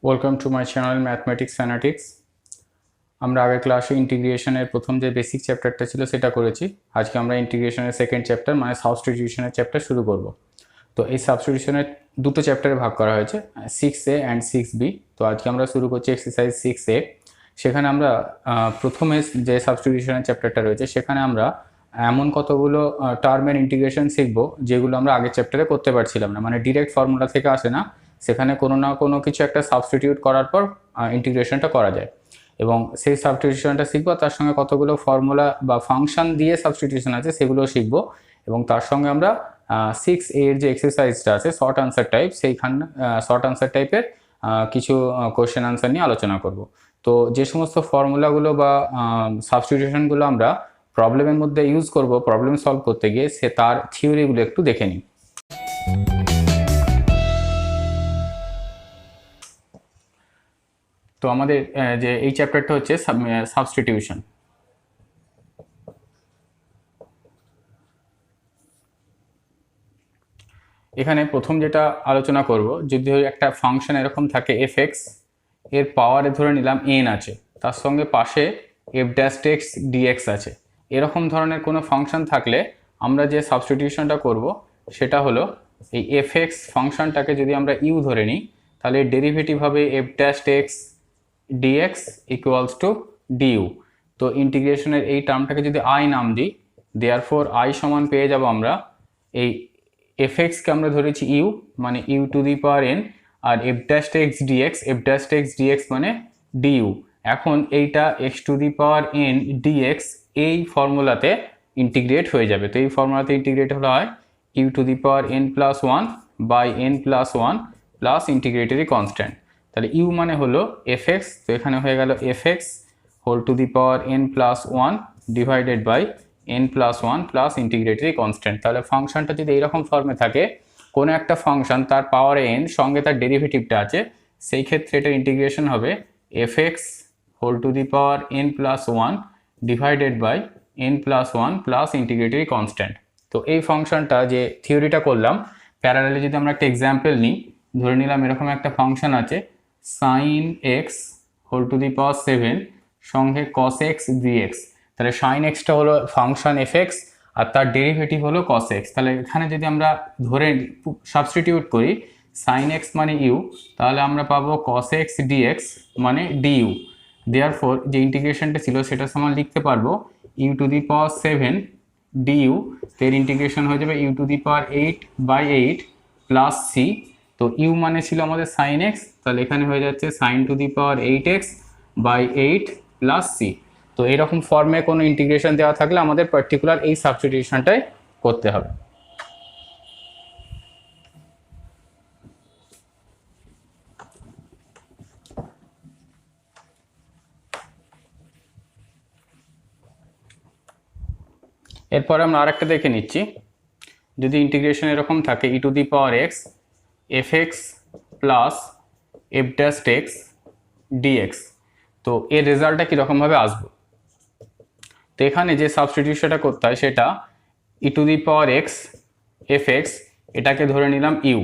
Welcome to my channel mathematics fanatics. আমরা আগের ক্লাসে ইন্টিগ্রেশনের প্রথম যে বেসিক চ্যাপ্টারটা ছিল সেটা করেছি। আজকে আমরা ইন্টিগ্রেশনের সেকেন্ড চ্যাপ্টার মানে সাবস্টিটিউশনের চ্যাপ্টার শুরু করব। তো এই সাবস্টিটিউশনের দুটো চ্যাপ্টারে ভাগ করা হয়েছে, 6A অ্যান্ড 6B। তো আজকে আমরা শুরু করছি এক্সারসাইজ 6A। সেখানে আমরা প্রথমে যে সাবস্টিটিউশনের চ্যাপ্টারটা রয়েছে সেখানে আমরা এমন কতগুলো টার্মের ইন্টিগ্রেশন শিখব যেগুলো আমরা আগের চ্যাপ্টারে করতে পারছিলাম না, মানে ডিরেক্ট ফর্মুলা থেকে আসে না, সেখানে কোনো না কোনো কিছু একটা সাবস্টিটিউট করার পর ইন্টিগ্রেশনটা করা যায়। এবং সেই সাবস্টিটিউশনটা শিখবো, তার সঙ্গে কতগুলো ফর্মুলা বা ফাংশন দিয়ে সাবস্টিটিউশন আছে সেগুলোও শিখবো। এবং তার সঙ্গে আমরা 6A এর যে এক্সারসাইজটা আছে শর্ট আনসার টাইপ, সেইখানে শর্ট আনসার টাইপের কিছু কোয়েশ্চেন আনসার নিয়ে আলোচনা করব। তো যে সমস্ত ফর্মুলাগুলো বা সাবস্টিটিউশনগুলো আমরা প্রবলেমের মধ্যে ইউজ করব প্রবলেম সলভ করতে গিয়ে, সে তার থিওরিগুলো একটু দেখে নিই। তো আমাদের যে এই চ্যাপ্টারটা হচ্ছে সাবস্টিটিউশন। এখানে প্রথম যেটা আলোচনা করব, যদি একটা ফাংশন এরকম থাকে f(x), এর পাওয়ারে ধরে নিলাম n আছে, তার সঙ্গে পাশে f'(x) dx আছে, এরকম ধরনের কোনো ফাংশন থাকলে আমরা যে সাবস্টিটিউশনটা করব সেটা হলো এই f(x) ফাংশনটাকে যদি আমরা u ধরে নিই, তাহলে ডেরিভেটিভ হবে f'(x) dx equals to du। তো ইন্টিগ্রেশনের এই টার্মটাকে যদি i নাম দিই, দেয়ারফর i সমান পেয়ে যাব আমরা এই f(x)কে আমরা ধরেছি u, মানে u to the power n, আর f'(x) dx মানে du। এখন এইটা x to the power n dx এই ফর্মুলাতে ইন্টিগ্রেট হয়ে যাবে। তো এই ফর্মুলাতে ইন্টিগ্রেট হলে হয় u to the power n plus 1 by n plus 1 plus ইন্টিগ্রেটরি constant. তাহলে u মানে হলো f(x), তো এখানে হয়ে গেল f(x) whole to the power n plus 1 divided by n plus 1 plus ইন্টিগ্রেটরি constant. তাহলে ফাংশনটা যদি এইরকম ফর্মে থাকে, কোনো একটা ফাংশন তার পাওয়ারে n সঙ্গে তার ডেরিভেটিভটা আছে, সেই ক্ষেত্রে এটা ইন্টিগ্রেশন হবে f(x) whole to the power n plus 1 divided by n plus 1 plus ইন্টিগ্রেটরি constant. তো এই ফাংশনটা যে থিওরিটা করলাম, প্যারালালি যদি আমরা একটা এক্সাম্পল নিই, ধরে নিলাম এরকম একটা ফাংশন আছে sin x whole to the power 7 সঙ্গে cos x dx। তাহলে sin x টা হলো ফাংশন f(x) আর তার ডেরিভেটিভ হলো cos x। তাহলে এখানে যদি আমরা ধরে সাবস্টিটিউট করি sin x মানে u, তাহলে আমরা পাবো cos x dx মানে du। দেয়ারফর যে ইন্টিগ্রেশনটা ছিল সেটা সমান লিখতে পারবো u to the power 7 du, এর ইন্টিগ্রেশন হয়ে যাবে u to the power 8/8 plus c। তো u মানে ছিল আমাদের sin x, তাহলে এখানে হয়ে যাচ্ছে sin two the power 8x/8 plus c। তো এইরকম ফর্মে কোনো ইন্টিগ্রেশন দেওয়া থাকলে আমাদের পার্টিকুলার এই সাবস্টিটিউশনটাই করতে হবে। এরপরে আমরা আরেকটা দেখে নিচ্ছি, যদি ইন্টিগ্রেশন এরকম থাকে e two the power x f(x) plus f'(x) dx, তো এর রেজাল্টটা কীরকমভাবে আসবে। তো এখানে যে সাবস্টিটিউশনটা করতে হয় সেটা e two the power x f(x) এটাকে ধরে নিলাম u।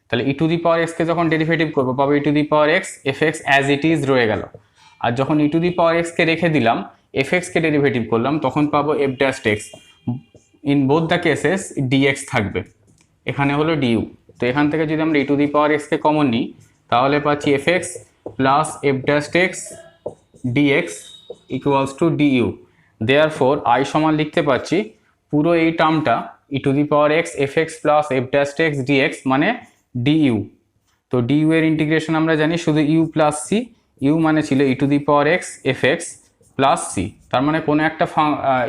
তাহলে e two the power x কে যখন ডেরিভেটিভ করবো পাবো e two the power x f(x) as it is রয়ে গেল। আর যখন e two the power x কে রেখে দিলাম, f(x) কে ডেরিভেটিভ করলাম, তখন পাবো f'(x)। In both the cases dx থাকবে, এখানে হলো du। তো এখান থেকে যদি আমরা e two the power x K common নিই, তাহলে পাচ্ছি f(x) plus f'(x) dx equals to du। Therefore i সমান লিখতে পাচ্ছি পুরো এই টার্মটা e two the power x f(x) plus f'(x) dx মানে du। তো du এর ইন্টিগ্রেশন আমরা জানি শুধু u প্লাস c, u মানে ছিল e two the power x f(x) plus c। তার মানে কোনো একটা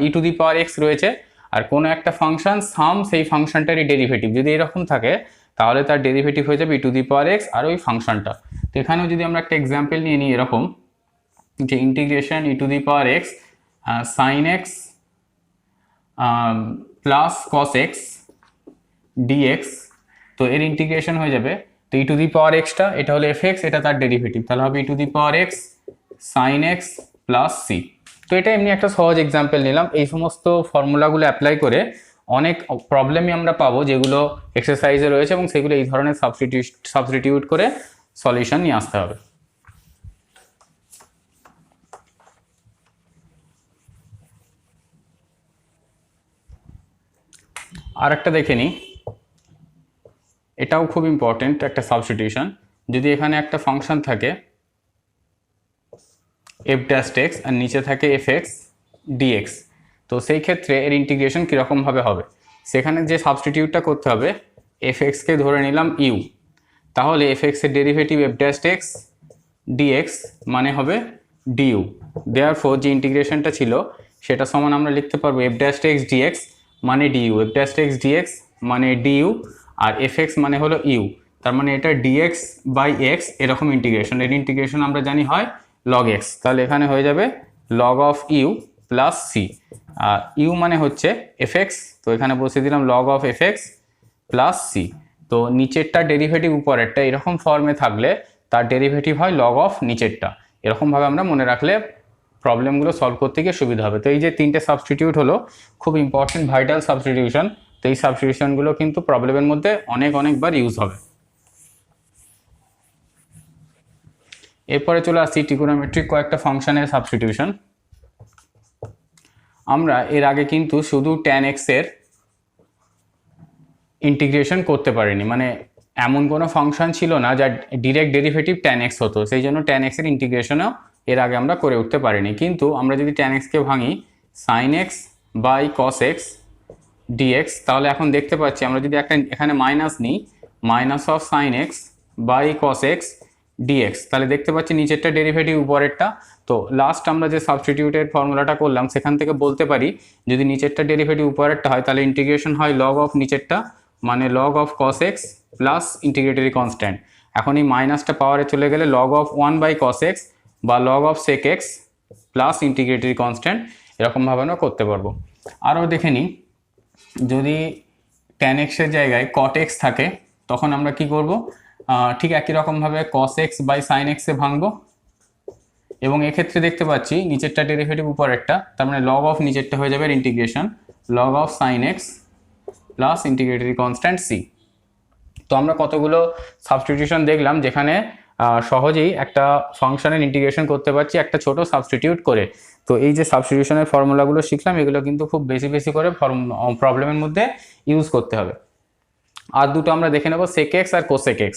e two the power x রয়েছে আর কোনো একটা ফাংশন সাম সেই ফাংশনটারই ডেরিভেটিভ যদি এরকম থাকে, তাহলে তার ডেরিভেটিভ হয়ে যাবে e two the power x আর ওই ফাংশনটা। তো এখানেও যদি আমরা একটা এক্সাম্পল নিয়ে নিই এরকম, যে integration e two the power x sin x plus cos x dx, তো এর ইন্টিগ্রেশন হয়ে যাবে, তো e টু দি পাওয়ার x-টা এটা হলো f(x), এটা তার ডেরিভেটিভ, তাহলে হবে e two the power x sin x plus c। তো এটা এমনি একটা সহজ এক্সাম্পল নিলাম। এই সমস্ত ফর্মুলাগুলো অ্যাপ্লাই করে অনেক প্রবলেমই আমরা পাবো যেগুলো এক্সারসাইজে রয়েছে, এবং সেগুলো এই ধরনের সাবস্টিটিউট করে সলিউশন নিয়ে আসতে হবে। আর একটা দেখে নিই, এটাও খুব ইম্পর্টেন্ট একটা সাবস্টিটিউশন। যদি এখানে একটা ফাংশন থাকে এফ ড্যাশ এক্স আর নিচে থাকে এফ এক্স ডিএক্স, তো সেই ক্ষেত্রে এর ইন্টিগ্রেশন কীরকমভাবে হবে, সেখানে যে সাবস্টিটিউটটা করতে হবে, এফ এক্সকে ধরে নিলাম ইউ, তাহলে এফ এক্সের derivative f dash x dx মানে হবে ডিইউ। দেয়ারফর যে ইন্টিগ্রেশনটা ছিল সেটা সমান আমরা লিখতে পারবো এফ ড্যাশ এক্স ডিএক্স মানে du, f dash x dx মানে ডিইউ, আর এফ এক্স মানে হলো ইউ, তার মানে এটা ডিএক্স বাই এক্স এরকম ইন্টিগ্রেশন। এর ইন্টিগ্রেশন আমরা জানি হয় লগ এক্স, তাহলে এখানে হয়ে যাবে log of u plus c. U মানে হচ্ছে এফ এক্স, তো এখানে বসিয়ে দিলাম log of f x plus c. তো নিচেরটা ডেরিভেটিভ উপরেরটা এরকম ফর্মে থাকলে তার ডেরিভেটিভ হয় লগ অফ নিচেরটা। এরকমভাবে আমরা মনে রাখলে প্রবলেমগুলো সলভ করতে গিয়ে সুবিধা হবে। তো এই যে তিনটে সাবস্টিটিউট হলো খুব ইম্পর্টেন্ট ভাইটাল সাবস্টিটিউশন, তো এই সাবস্টিটিউশনগুলো কিন্তু প্রবলেমের মধ্যে অনেকবার ইউজ হবে। এরপরে চলে আসছি ট্রিগোনোমেট্রিক কয়েকটা ফাংশনের সাবস্টিটিউশন। আমরা এর আগে কিন্তু শুধু tan x এর ইন্টিগ্রেশন করতে পারিনি, মানে এমন কোনো ফাংশন ছিল না যার ডিরেক্ট ডেরিভেটিভ tan x হতো, সেই জন্য tan x এর ইন্টিগ্রেশনও এর আগে আমরা করে উঠতে পারিনি। কিন্তু আমরা যদি tan x কে ভাঙি sin x by cos x dx, তাহলে এখন দেখতে পাচ্ছি আমরা যদি একটা এখানে মাইনাস নিই, minus of sin x by cos x dx, তাহলে দেখতে পাচ্ছি নিচেরটা ডেরিভেটিভ উপরেরটা। তো লাস্ট আমরা যে সাবস্টিটিউটের ফর্মুলাটা করলাম সেখান থেকে বলতে পারি যদি নিচেরটা ডেরিভেটিভ উপরেরটা হয় তাহলে ইন্টিগ্রেশন হয় লগ অফ নিচেরটা মানে log of cos x plus ইন্টিগ্রেটরি constant. এখন এই মাইনাসটা পাওয়ারে চলে গেলে log of 1 by cos x বা log of sec x plus ইন্টিগ্রেটরি constant, এরকমভাবে আমরা করতে পারবো। আরও দেখে নিই, যদি tan x এর জায়গায় cot x থাকে তখন আমরা কি করব, ঠিক একই রকমভাবে cos x by sin x এ ভাঙবো, এবং এক্ষেত্রে দেখতে পাচ্ছি নিচেরটা ডেরিভেটিভ উপরেরটা, তার মানে লগ অফ নিচেরটা হয়ে যাবে integration log of sin x plus ইন্টিগ্রেটরি constant c। তো আমরা কতগুলো সাবস্টিটিউশন দেখলাম যেখানে সহজেই একটা ফাংশনের ইন্টিগ্রেশন করতে পারছি একটা ছোট সাবস্টিটিউট করে। তো এই যে সাবস্টিটিউশনের ফর্মুলাগুলো শিখলাম এগুলো কিন্তু খুব বেশি করে প্রবলেমের মধ্যে ইউজ করতে হবে। আর দুটো আমরা দেখে নেব, sec x আর cosec x।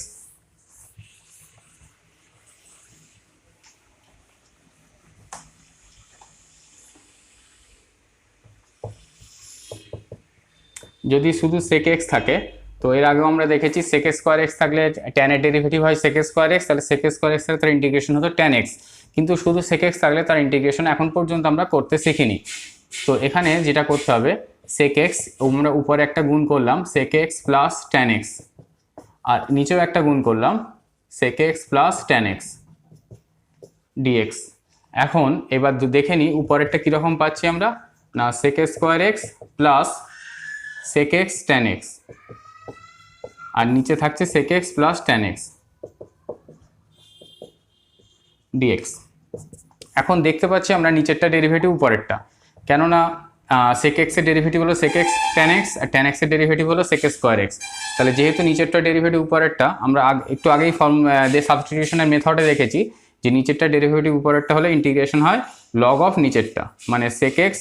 যদি শুধু sec x থাকে তো এর আগেও আমরা দেখেছি sec স্কোয়ার x থাকলে tan এর ডেরিভেটিভ হয় sec স্কোয়ার x, তাহলে sec স্কোয়ার x থাকলে তার ইন্টিগ্রেশন হতো tan x, কিন্তু শুধু sec x থাকলে তার ইন্টিগ্রেশন এখন পর্যন্ত আমরা করতে শিখিনি। তো এখানে যেটা করতে হবে sec x আমরা উপরে একটা গুণ করলাম sec x plus tan x, আর নিচেও একটা গুণ করলাম sec x plus tan x dx। এখন এবার দেখে নিই উপরেরটা কীরকম পাচ্ছি আমরা, না sec square x plus sec x tan x, আর নিচে থাকছে sec x plus tan x dx। এখন দেখতে পাচ্ছি আমরা নিচেরটা ডেরিভেটিভ উপরেরটা, কেননা sec x এর ডেরিভেটিভ হলো sec x tan x আর tan x এর ডেরিভেটিভ হলো sec স্কোয়ার x, তাহলে যেহেতু নিচেরটা ডেরিভেটিভ উপরেরটা আমরা একটু আগেই সাবস্টিটিউশনের মেথডে দেখেছি যে নিচেরটা ডেরিভেটিভ উপরেরটা হলে ইন্টিগ্রেশন হয় লগ অফ নিচেরটা মানে sec x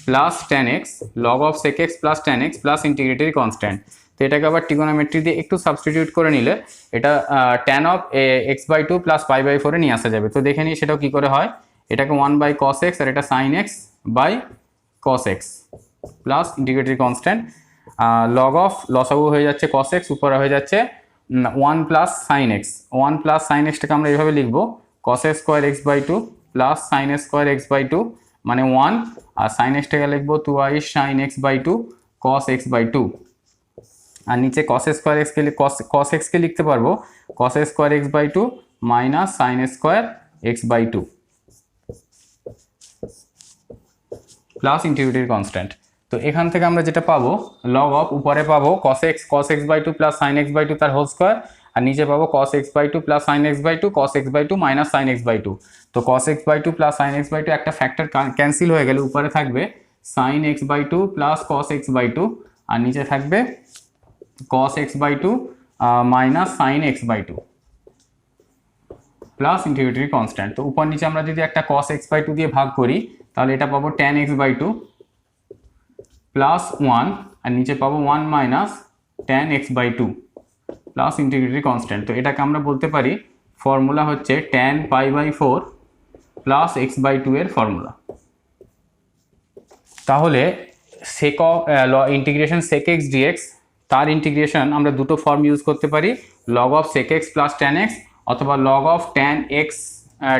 plus tan x log of sec x plus tan x plus ইন্টিগ্রেটরি constant. তো এটাকে আবার ট্রিগোনোমেট্রি দিয়ে একটু সাবস্টিটিউট করে নিলে এটা tan অফ x/2 প্লাস π/4 নিয়ে আসা যাবে। তো দেখে নিই সেটাও কী করে হয়, এটাকে 1 বাই cos x আর এটা sin x by cos x plus ইন্টিগ্রেটরি constant log of লসাগু হয়ে যাচ্ছে cos x, উপরে হয়ে যাচ্ছে 1 plus sin x। 1 plus sin xটাকে আমরা এইভাবে লিখবো cos square x/2 plus sin square x/2 মানে 1, আর sin xটাকে লিখবো 2i sin x/2 cos x/2, আর নিচে cos স্কোয়ার x কে cos x কে লিখতে পারবো cos square x/2 minus sin square x/2 plus ইন্টিগ্রেটরি constant. তো এখান থেকে আমরা যেটা পাবো লগ অফ উপরে পাবো cos x/2 plus sin x/2 তার হোল স্কোয়ার, আর নিচে পাবো cos x/2 plus sin x/2 cos x/2 minus sin x/2। তো cos x/2 plus sin x/2 একটা ফ্যাক্টর ক্যান্সেল হয়ে গেলে উপরে থাকবে sin x/2 plus cos x/2, আর নিচে থাকবে cos x/2 minus sin x/2 plus ইন্টিগ্রেটরি constant. তো উপর নিচে আমরা যদি একটা cos x/2 দিয়ে ভাগ করি তাহলে এটা পাবো tan x/2 প্লাস 1 আর নিচে পাবো 1 minus tan x/2 plus ইন্টিগ্রেটরি constant. তো এটাকে আমরা বলতে পারি ফর্মুলা হচ্ছে tan π/4 প্লাস x/2 এর ফর্মুলা। তাহলে sec integration sec x dx তার ইন্টিগ্রেশন আমরা দুটো ফর্ম ইউজ করতে পারি, log of sec x plus tan x অথবা log of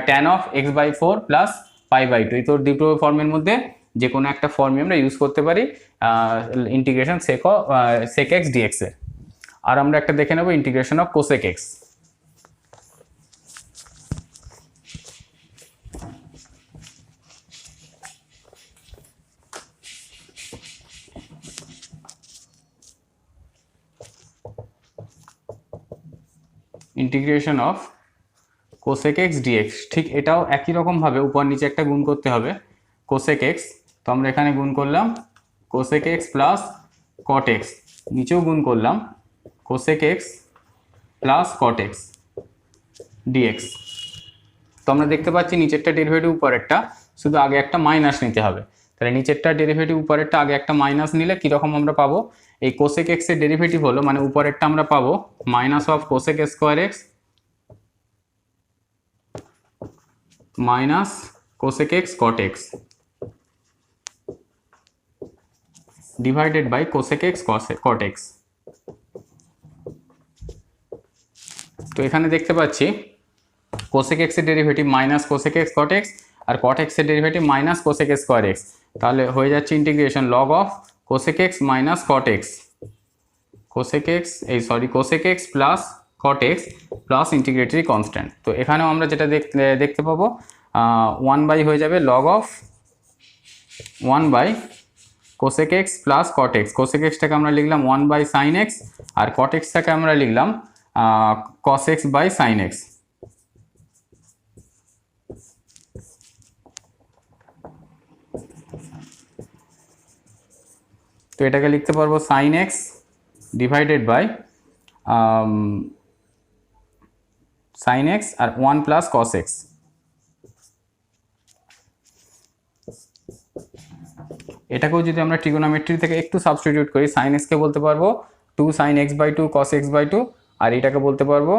tan of x/4 plus π/2। এই তো দুটো ফর্মের মধ্যে যে কোনো একটা ফর্মই আমরা ইউজ করতে পারি ইন্টিগ্রেশন sec x dx এর। আর আমরা একটা দেখে নেব integration of cosec x। Integration of cosec x dx, ঠিক এটাও একই রকমভাবে উপর নিচে একটা গুণ করতে হবে cosec x। তো আমরা এখানে গুণ করলাম cosec x plus cot x, নিচেও গুণ করলাম cosec x plus cot x dx। তো আমরা দেখতে পাচ্ছি নিচেরটা ডেরিভেটিভ উপরেরটা, শুধু আগে একটা মাইনাস নিতে হবে। তাহলে নিচেরটা ডেরিভেটিভ উপরেরটা আগে একটা মাইনাস নিলে কীরকম আমরা পাবো, এই cosec x এর ডেরিভেটিভ হলো মানে উপরেরটা আমরা পাবো minus of cosec square x minus cosec x cot x divided by cosec x cot x। তো এখানে দেখতে পাচ্ছি cosec x এর derivative minus cosec x cot x আর cot x এর derivative minus cosec square x। তাহলে হয়ে যাচ্ছে integration log of cosec x minus cot x cosec x plus cot x plus ইন্টিগ্রেটরি constant. তো এখানেও আমরা যেটা দেখতে পাবো 1 হয়ে যাবে log of 1 cosec x plus cot x। cosec x টাকে আমরা লিখলাম 1 sin x আর cot x টাকে আমরা লিখলাম cos x sin x। তো এটাকে লিখতে পারবো sin x divided by sin x আর 1 প্লাস cos x। এটাকেও যদি আমরা ট্রিগোনোমেট্রি থেকে একটু সাবস্টিটিউট করি sin x কে বলতে পারবো 2 sin x/2 cos x/2 আর এটাকে বলতে পারবো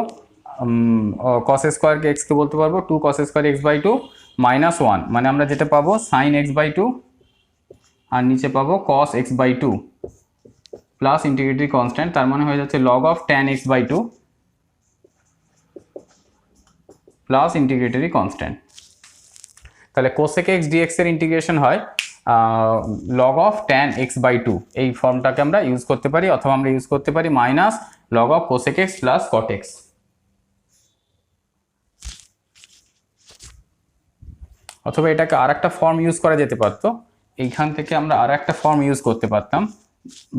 cos স্কোয়ার x কে বলতে পারবো 2 cos স্কোয়ার x/2 মাইনাস 1, মানে আমরা যেটা পাবো sin x/2 আর নিচে পাবো cos x/2 প্লাস ইন্টিগ্রেটরি কনস্ট্যান্ট, তার মানে হয়ে যাচ্ছে log of tan x/2 plus ইন্টিগ্রেটরি constant. তাহলে cosec x dx এর ইন্টিগ্রেশন হয় log অফ tan x/2, এই ফর্মটাকে আমরা ইউজ করতে পারি, অথবা আমরা ইউজ করতে পারি minus log of cosec x plus cot x। অথবা এটাকে আর একটা ফর্ম ইউজ করা যেতে পারতো, এইখান থেকে আমরা আর একটা ফর্ম ইউজ করতে পারতাম,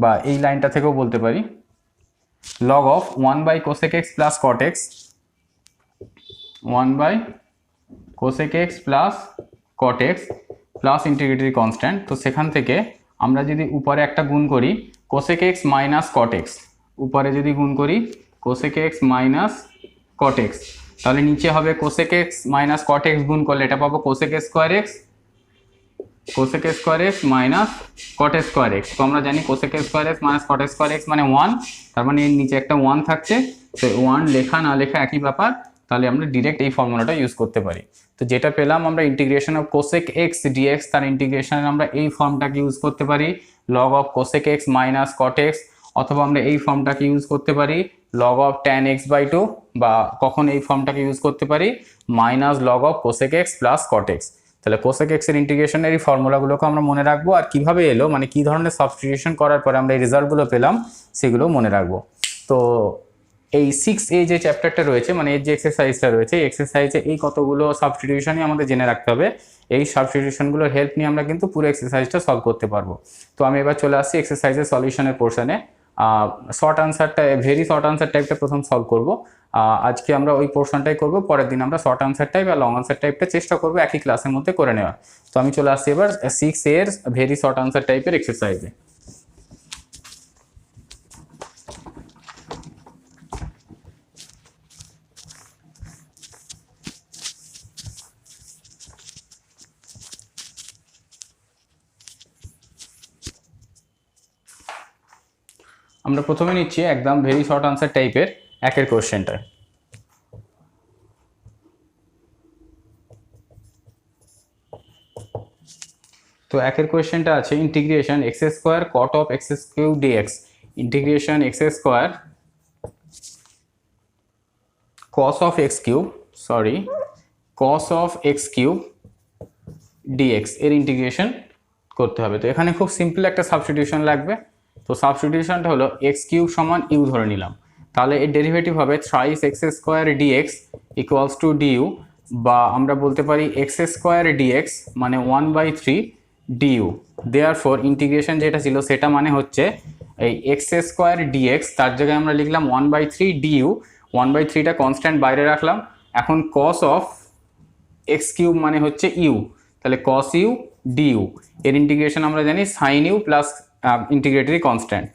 বা এই লাইনটা থেকেও বলতে পারি log of 1 cosec x plus cot x 1 cosec x plus cot x plus ইন্টিগ্রেটরি constant. তো সেখান থেকে আমরা যদি উপরে একটা গুণ করি cosec x minus cot x, উপরে যদি গুণ করি cosec x minus cot x, তাহলে নিচে হবে cosec x minus cot x গুণ করলে এটা পাবো cosec square x minus cot square x। তো আমরা জানি cosec square x minus cot square x মানে 1, তার মানে এর নিচে একটা 1 থাকছে, তো 1 লেখা না লেখা একই ব্যাপার, তাহলে আমরা ডিরেক্ট এই ফর্মুলাটা ইউজ করতে পারি। তো যেটা পেলাম আমরা integration of cosec x dx, তার ইন্টিগ্রেশনে আমরা এই ফর্মটাকে ইউজ করতে পারি log of cosec x minus cot x, অথবা আমরা এই ফর্মটাকে ইউজ করতে পারি log অফ tan x/2, বা কখন এই ফর্মটাকে ইউজ করতে পারি minus log of cosec x plus cot x। তাহলে cosec x এর ইন্টিগ্রেশনের এই ফর্মুলাগুলোকে আমরা মনে রাখবো, আর কিভাবে এলো মানে কি ধরনের সাবস্টিটিউশন করার পরে আমরা এই রেজাল্টগুলো পেলাম সেগুলো মনে রাখবো। তো এই 6A যে চ্যাপ্টারটা রয়েছে, মানে এর যে এক্সারসাইজটা রয়েছে, এই এক্সারসাইজে এই কতগুলো সাবস্টিটিউশনই আমাদের জেনে রাখতে হবে। এই সাবস্টিটিউশনগুলোর হেল্প নিয়ে আমরা কিন্তু পুরো এক্সারসাইজটা সলভ করতে পারবো। তো আমি এবার চলে আসছি এক্সারসাইজের সলিউশনের পোর্শনে। শর্ট আনসারটা, ভেরি শর্ট আনসার টাইপটা প্রথম সলভ করব। আজকে আমরা ওই পোর্শনটাই করব, পরের দিন আমরা শর্ট আনসার টাইপ আর লং আনসার টাইপটা চেষ্টা করবো একই ক্লাসের মধ্যে করে নেওয়া। তো আমি চলে আসছি এবার 6A এর ভেরি শর্ট আনসার টাইপের এক্সারসাইজে। আমরা প্রথমে নিচ্ছি একদম ভেরি শর্ট আনসার টাইপের একের কোশ্চেনটা। তো একের কোয়েশ্চেনটা আছে integration x square cot of x cube dx, integration x square cos of x cube cos of x cube dx এর ইন্টিগ্রেশন করতে হবে। তো এখানে খুব সিম্পল একটা সাবস্টিটিউশন লাগবে। তো সাবস্টিটিউশনটা হলো x কিউব সমান ইউ ধরে নিলাম, তাহলে এর ডেরিভেটিভ হবে thrice x square dx equals to du, বা আমরা বলতে পারি এক্স স্কোয়ার ডিএক্স মানে 1/3 ডিইউ। দেয়ারফর ইন্টিগ্রেশন যেটা ছিল সেটা মানে হচ্ছে এই এক্স স্কোয়ার ডিএক্স, তার জায়গায় আমরা লিখলাম 1/3 ডিইউ, 1/3টা কনস্ট্যান্ট বাইরে রাখলাম। এখন cos অফ এক্স কিউব মানে হচ্ছে ইউ, তাহলে cos ইউ ডিইউ এর ইন্টিগ্রেশন আমরা জানি সাইন ইউ প্লাস ইন্টিগ্রেটরি কনস্ট্যান্ট,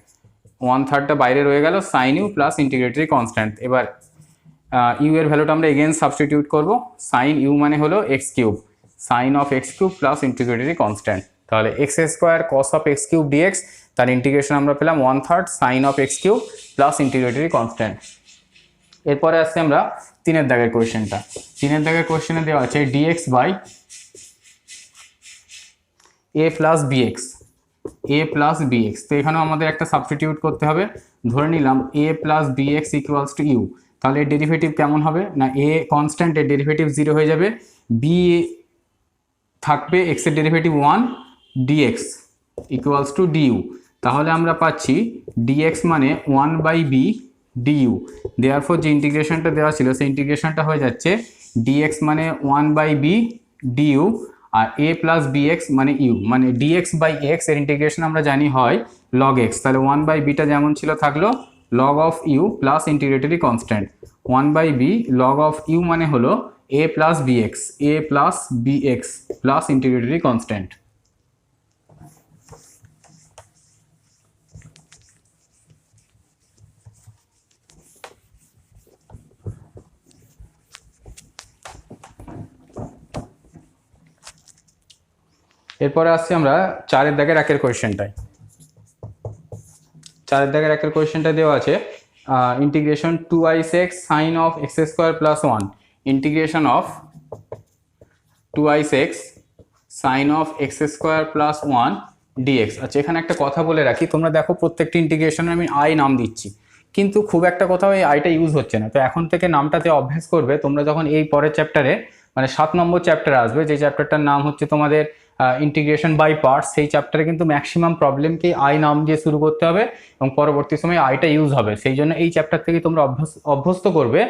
1/3টা বাইরে রয়ে গেল, সাইন ইউ প্লাস ইন্টিগ্রেটরি কনস্ট্যান্ট। এবার ইউ এর ভ্যালুটা আমরা এগেন সাবস্টিটিউট করব, সাইন ইউ মানে হলো x cube, sine of x cube plus ইন্টিগ্রেটরি constant, তাহলে x square cos of x cube d x, তার ইন্টিগ্রেশন আমরা পেলাম 1/3 sine of x cube plus ইন্টিগ্রেটরি constant. এরপরে আসছে আমরা তিনের দাগের কোয়েশ্চেনটা। তিনের দাগের কোয়েশ্চেনে দেওয়া আছে d x by a plus b x, a plus b x. তো এখানেও আমাদের একটা সাবস্টিটিউট করতে হবে, ধরে নিলাম a plus b x equals to u, তাহলে এর ডেরিভেটিভ কেমন হবে না এ কনস্ট্যান্ট, এর ডেরিভেটিভ 0 হয়ে যাবে, বি থাকবে এক্স এর derivative 1 dx equals to du, তাহলে আমরা পাচ্ছি ডিএক্স মানে 1/b ডিইউ। দেয়ারফর যে ইন্টিগ্রেশনটা দেওয়া ছিল সেই ইন্টিগ্রেশনটা হয়ে যাচ্ছে ডিএক্স মানে 1/b ডিইউ, আর এ প্লাস বিএক্স মানে ইউ, মানে ডিএক্স বাই এক্স এর ইন্টিগ্রেশন আমরা জানি হয় লগ এক্স, তাহলে 1/bটা যেমন ছিল থাকলো log of u plus ইন্টিগ্রেটরি constant, 1/b log of u মানে হলো a plus b x, a plus b x plus ইন্টিগ্রেটরি constant. এরপরে আসছি আমরা চারের দাগের একের কোয়েশ্চেনটায়। চারের দাগের একের কোয়েশ্চেনটা দেওয়া আছে integration 2i6 sine of x square plus 1, integration of 2i6 sine of x square plus 1 dx. আচ্ছা, এখানে একটা কথা বলে রাখি, তোমরা দেখো প্রত্যেকটি ইন্টিগ্রেশনে আমি আই নাম দিচ্ছি, কিন্তু খুব একটা কোথাও এই আইটা ইউজ হচ্ছে না। তো এখন থেকে নামটাতে অভ্যাস করবে তোমরা, যখন এই পরের চ্যাপ্টারে মানে 7 নম্বর চ্যাপ্টার আসবে, যে চ্যাপ্টারটার নাম হচ্ছে তোমাদের ইন্টিগ্রেশন বাই পার্টস, সেই চ্যাপ্টারে কিন্তু ম্যাক্সিমাম প্রবলেমকেই আই নাম দিয়ে শুরু করতে হবে এবং পরবর্তী সময় আইটা ইউজ হবে। সেই জন্য এই চ্যাপ্টার থেকে তোমরা অভ্যস্ত করবে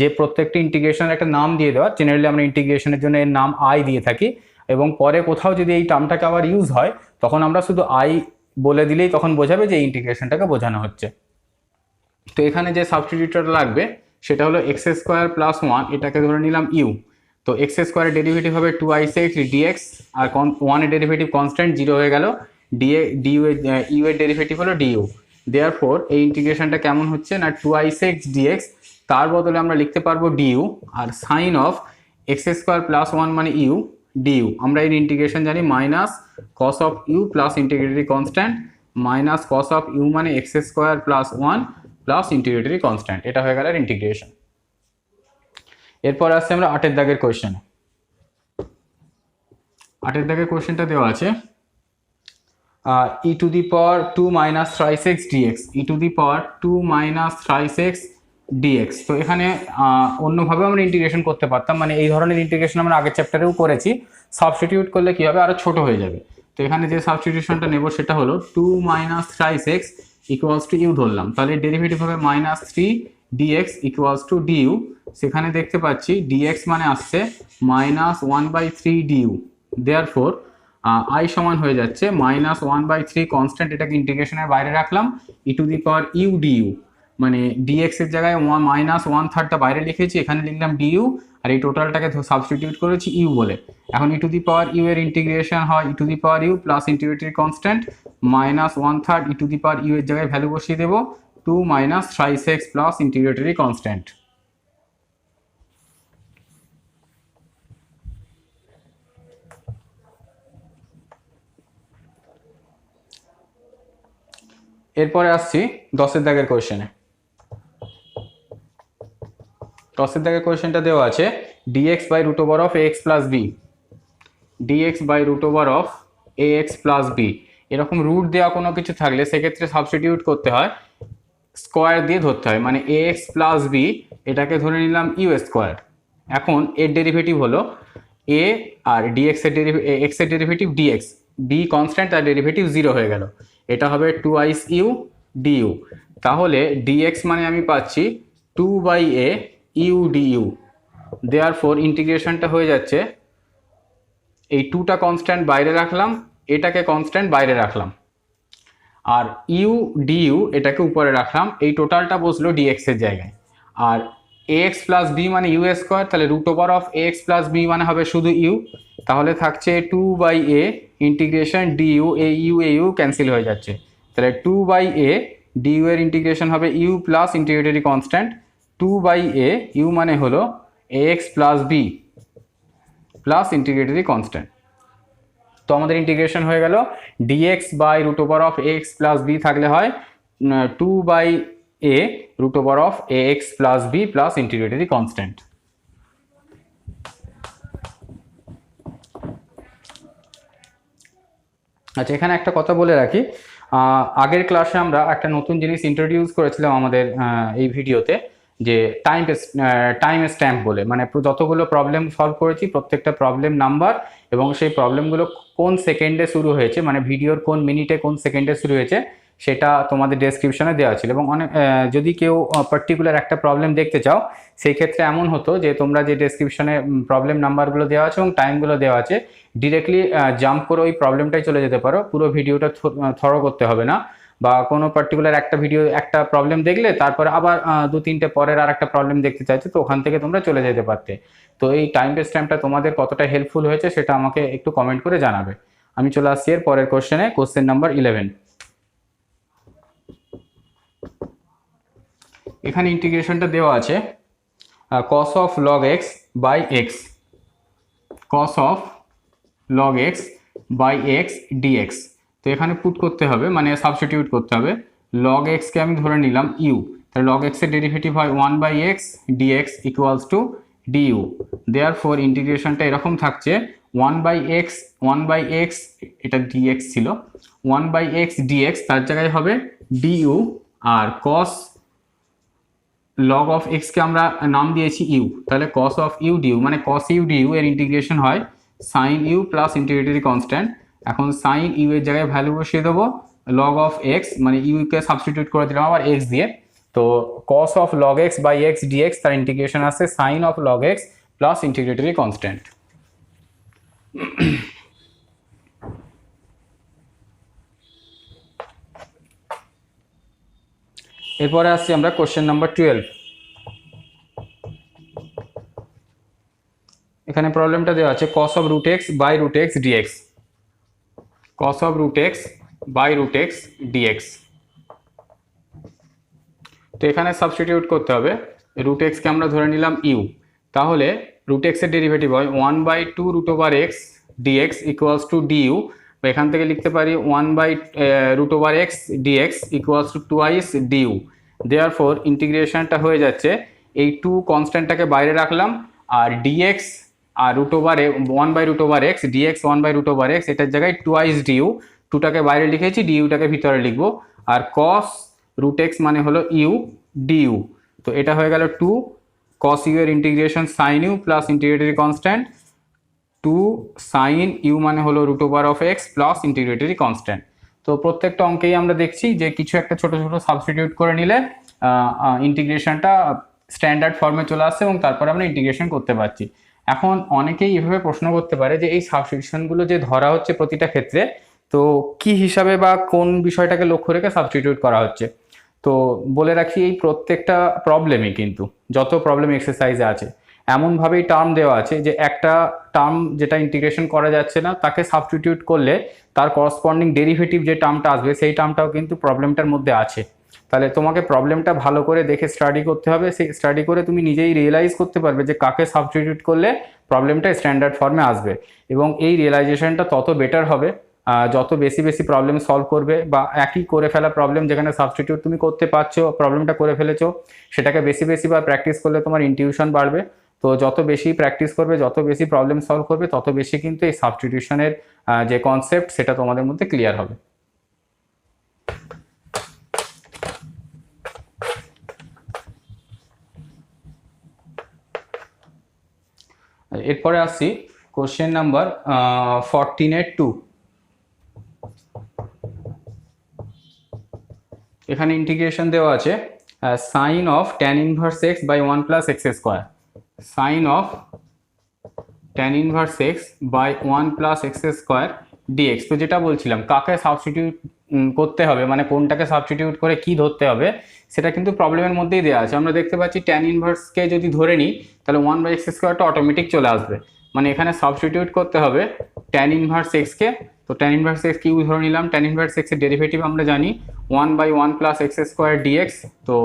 যে প্রত্যেকটি ইন্টিগ্রেশনের একটা নাম দিয়ে দেওয়া। জেনারেলি আমরা ইন্টিগ্রেশনের জন্য এর নাম আই দিয়ে থাকি, এবং পরে কোথাও যদি এই টার্মটাকে আবার ইউজ হয় তখন আমরা শুধু আই বলে দিলেই তখন বোঝাবে যে এই ইন্টিগ্রেশনটাকে বোঝানো হচ্ছে। তো এখানে যে সাবস্টিটিউটটা লাগবে সেটা হলো এক্স স্কোয়ার প্লাস 1, এটাকে ধরে নিলাম ইউ। তো এক্স স্কোয়ারের ডেরিভেটিভ হবে 2i6 ডিএক্স, আর 1 এর ডেরিভেটিভ কনস্ট্যান্ট 0 হয়ে গেল, ইউ এর ডেরিভেটিভ হলো ডিইউ। দেয়ারফর এই ইন্টিগ্রেশনটা কেমন হচ্ছে না 2i6 ডিএক্স, তার বদলে আমরা লিখতে পারবো ডিইউ, আর sine of x square plus 1 মানে ইউ ডিইউ। আমরা এর ইন্টিগ্রেশন জানি minus cos of u plus ইন্টিগ্রেটরি constant, minus cos of u মানে x square plus 1 plus ইন্টিগ্রেটরি constant, এটা হয়ে গেল ইন্টিগ্রেশন। এরপর আসছে আমরা 8 এর দাগের কোয়েশ্চেন। 8 এর দাগের কোয়েশ্চেনটা দেওয়া আছে e to the power 2 minus thrice x d x, e to the power 2 minus thrice x dx. তো এখানে অন্যভাবে আমরা ইন্টিগ্রেশন করতে পারতাম, মানে এই ধরনের ইন্টিগ্রেশন আমরা আগের চ্যাপ্টারেও করেছি, সাবস্টিটিউট করলে কি হবে আরো ছোট হয়ে যাবে। তো এখানে যে সাবস্টিটিউশনটা নেব সেটা হলো 2 minus thrice x equals to u ধরলাম, তাহলে ডেরিভেটিভ হবে minus 3 dx equals to du. সেখানে দেখতে পাচ্ছি ডিএক্স মানে আসছে মাইনাস 1/3 ডিইউ, দেয়ারফর আই সমান হয়ে যাচ্ছে মাইনাস 1/3 কনস্ট্যান্ট, এটাকে ইন্টিগ্রেশনের বাইরে রাখলাম, e to the power u d u, মানে ডিএক্স এর জায়গায় মাইনাস 1/3টা বাইরে লিখেছি, এখানে লিখলাম ডিইউ, আর এই টোটালটাকে সাবস্টিটিউট করেছি ইউ বলে। এখন e to the power u এর ইন্টিগ্রেশন হয় e to the power u plus ইন্টিগ্রেটরি constant minus 1/3 e to the power u এর জায়গায় ভ্যালু বসিয়ে দেবো 2 minus thrice x plus ইন্টিগ্রেটরি constant. এরপরে আসছি 10-এর দাগের কোয়েশ্চেনে। 10-এর দাগের কোয়েশ্চেনটা দেওয়া আছে dx by root over of ax plus b, dx by root over of ax plus b. এরকম রুট দেওয়া কোনো কিছু থাকলে সেক্ষেত্রে সাবস্টিটিউট করতে হয়, স্কোয়ার দিয়ে ধরতে হয়, মানে ax প্লাস বি এটাকে ধরে নিলাম ইউ স্কোয়ার। এখন এর ডেরিভেটিভ হলো a আর dx এর x এর ডেরিভেটিভ dx, b কনস্ট্যান্ট তার ডেরিভেটিভ 0 হয়ে গেল, এটা হবে 2 ইউ du। তাহলে dx মানে আমি পাচ্ছি 2/a ইউ du। দেয়ারফর ইন্টিগ্রেশনটা হয়ে যাচ্ছে, এই 2টা কনস্ট্যান্ট বাইরে রাখলাম, এটাকে কনস্ট্যান্ট বাইরে রাখলাম, আর ইউ ডিইউ এটাকে উপরে রাখলাম, এই টোটালটা বসলো dx এর জায়গায়। আর ax প্লাস বি মানে ইউ স্কোয়ার, তাহলে root over of ax plus b মানে হবে শুধু ইউ, তাহলে থাকছে 2/a integration d u, a u cancel হয়ে যাচ্ছে, তাহলে 2/a ডিইউ এর ইন্টিগ্রেশন হবে u plus ইন্টিগ্রেটরি constant 2/a, u মানে হলো ax plus b plus ইন্টিগ্রেটরি constant. তো আমাদের ইন্টিগ্রেশন হয়ে গেল dx by root over of ax plus b থাকলে হয় 2/a root over of ax plus b plus ইন্টিগ্রেটরি constant. আচ্ছা, এখানে একটা কথা বলে রাখি, আগের ক্লাসে আমরা একটা নতুন জিনিস ইন্ট্রোডিউস করেছিলাম আমাদের এই ভিডিওতে, যে টাইম স্ট্যাম্প বলে, মানে যতগুলো প্রবলেম সলভ করেছি প্রত্যেকটা প্রবলেম নাম্বার এবং সেই প্রবলেমগুলো কোন সেকেন্ডে শুরু হয়েছে, মানে ভিডিওর কোন মিনিটে কোন সেকেন্ডে শুরু হয়েছে সেটা তোমাদের ডেসক্রিপশনে দেওয়া ছিল। এবং অনেক যদি কেউ পার্টিকুলার একটা প্রবলেম দেখতে চাও সেই ক্ষেত্রে এমন হতো যে তোমরা যে ডেসক্রিপশনে প্রবলেম নাম্বারগুলো দেওয়া আছে এবং টাইমগুলো দেওয়া আছে ডিরেক্টলি জাম্প করে ওই প্রবলেমটাই চলে যেতে পারো, পুরো ভিডিওটা থরো করতে হবে না। বা কোনো পার্টিকুলার একটা ভিডিও একটা প্রবলেম দেখলে তারপরে আবার 2-3টে পরের আর একটা প্রবলেম দেখতে চাইছো, তো ওখান থেকে তোমরা চলে যেতে পারতে। তো এই টাইম স্ট্যাম্পটা তোমাদের কতটা হেল্পফুল হয়েছে সেটা আমাকে একটু কমেন্ট করে জানাবে। আমি চলে আসছি এর পরের কোশ্চেনে, কোশ্চেন নাম্বার 11। এখানে ইন্টিগ্রেশনটা দেওয়া আছে cos of log x by x, cos of log x by x dx। তো এখানে পুট করতে হবে, মানে সাবস্টিটিউট করতে হবে। log x কে আমি ধরে নিলাম ইউ, তাহলে log x এর ডেরিভেটিভ হয় 1/x dx equals to du। Therefore ইন্টিগ্রেশনটা এরকম থাকছে 1/x এটা dx ছিল, 1/x dx তার জায়গায় হবে du, R cos log of x কে আমরা নাম দিয়েছি ইউ, তাহলে cos of u du মানে cos u du এর ইন্টিগ্রেশন হয় sin u প্লাস ইন্টিগ্রেটরি কনস্ট্যান্ট। এখন sin u এর জায়গায় ভ্যালু বসিয়ে দেবো, log of x মানে u কে সাবস্টিটিউট করে দিলাম আবার x দিয়ে, তো cos of log x by x dx তার ইন্টিগ্রেশন আসছে sin of log x plus ইন্টিগ্রেটরি constant. এরপরে আসছি আমরা কোশ্চেন নাম্বার 12। এখানে প্রবলেমটা দেওয়া আছে cos of root x by root x dx, cos of root x by root x dx। তো এখানে সাবস্টিটিউট করতে হবে, রুট এক্স কে আমরা ধরে নিলাম ইউ, তাহলে রুট এক্স এর ডেরিভেটিভ হয় 1/2 root over x d x equals to d u, এখান থেকে লিখতে পারি 1/root over x dx equals to 2 d u. Therefore ইন্টিগ্রেশনটা হয়ে যাচ্ছে, এই 2 কনস্ট্যান্টটাকে বাইরে রাখলাম, আর dx আর root over 1/root over x dx 1/root over x এটার জায়গায় 2 ডিউ, 2টাকে বাইরে লিখেছি, ডিউটাকে ভিতরে লিখবো, আর cos root x মানে হলো ইউ ডিউ, তো এটা হয়ে গেল 2 cos u এর ইন্টিগ্রেশন sin u plus ইন্টিগ্রেটরি constant 2 sin u মানে হলো root over of x plus ইন্টিগ্রেটরি constant. তো প্রত্যেকটা অঙ্কেই আমরা দেখছি যে কিছু একটা ছোট ছোট সাবস্টিটিউট করে নিলে ইন্টিগ্রেশনটা স্ট্যান্ডার্ড ফর্মে চলে আসছে এবং তারপরে আমরা ইন্টিগ্রেশন করতে পারছি। এখন অনেকেই এভাবে প্রশ্ন করতে পারে যে এই সাবস্টিটিউশনগুলো যে ধরা হচ্ছে প্রতিটা ক্ষেত্রে, তো কি হিসাবে বা কোন বিষয়টাকে লক্ষ্য রেখে সাবস্টিটিউট করা হচ্ছে। তো বলে রাখি, এই প্রত্যেকটা প্রবলেমই কিন্তু যত প্রবলেম এক্সারসাইজে আছে এমনভাবেই টার্ম দেওয়া আছে যে একটা টার্ম যেটা ইন্টিগ্রেশন করা যাচ্ছে না তাকে সাবস্টিটিউট করলে তার করসপন্ডিং ডেরিভেটিভ যে টার্মটা আসবে সেই টার্মটাও কিন্তু প্রবলেমটার মধ্যে আছে। তাহলে তোমাকে প্রবলেমটা ভালো করে দেখে স্টাডি করতে হবে, সেই স্টাডি করে তুমি নিজেই রিয়েলাইজ করতে পারবে যে কাকে সাবস্টিটিউট করলে প্রবলেমটা স্ট্যান্ডার্ড ফর্মে আসবে, এবং এই রিয়েলাইজেশনটা তত বেটার হবে যত বেশি বেশি প্রবলেম সলভ করবে বা একই করে ফেলা প্রবলেম যেখানে সাবস্টিটিউট তুমি করতে পারছো, প্রবলেমটা করে ফেলেছো, সেটাকে বেশি বেশি বার প্র্যাকটিস করলে তোমার ইনটিউশন বাড়বে। তো যত বেশি প্র্যাকটিস করবে, যত বেশি প্রবলেম সলভ করবে, তত বেশি কিন্তু এই সাবস্টিটিউশনের যে কনসেপ্ট সেটা তোমাদের মধ্যে ক্লিয়ার হবে। এরপরে আসছি কোশ্চেন নাম্বার 14-2। এখানে ইন্টিগ্রেশন দেওয়া আছে sine of tan inverse x by 1 plus x square, sine of tan inverse x by 1 plus x square dx. তো যেটা বলছিলাম কাকে সাবস্টিটিউট করতে হবে, মানে কোনটাকে সাবস্টিটিউট করে কি ধরতে হবে, সেটা কিন্তু প্রবলেমের মধ্যেই দেওয়া আছে। আমরা দেখতে পাচ্ছি ট্যান ইনভার্সকে যদি ধরে নিই তাহলে 1 বাই এক্স স্কোয়ারটা অটোমেটিক চলে আসবে, মানে এখানে সাবস্টিটিউট করতে হবে ট্যান ইনভার্স এক্সকে। তো ট্যান ইনভার্স এক্স কি ধরে নিলাম, ট্যান ইনভার্স এক্স এর ডেরিভেটিভ আমরা জানি 1 by 1 plus x square dx. তো